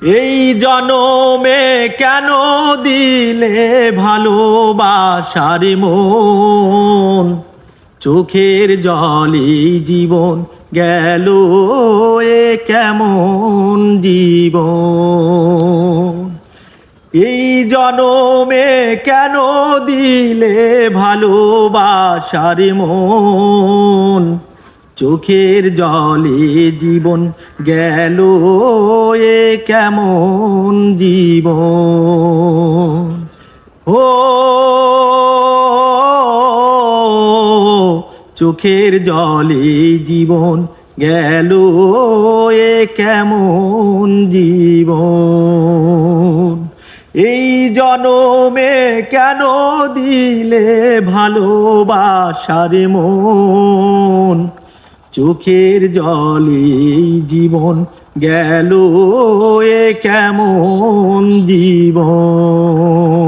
এই জনমে কেন দিলে ভালোবাসার মন, চোখের জলে জীবন গেল এ কেমন জীবন। এই জনমে কেন দিলে ভালোবাসার মন, চোখের জলে জীবন গেল এ কেমন জীবন। ও চোখের জলে জীবন গেল এ কেমন জীবন। এই জনমে কেন দিলে ভালোবাসার মন, চোখের জলে জীবন গেল এ কেমন জীবন।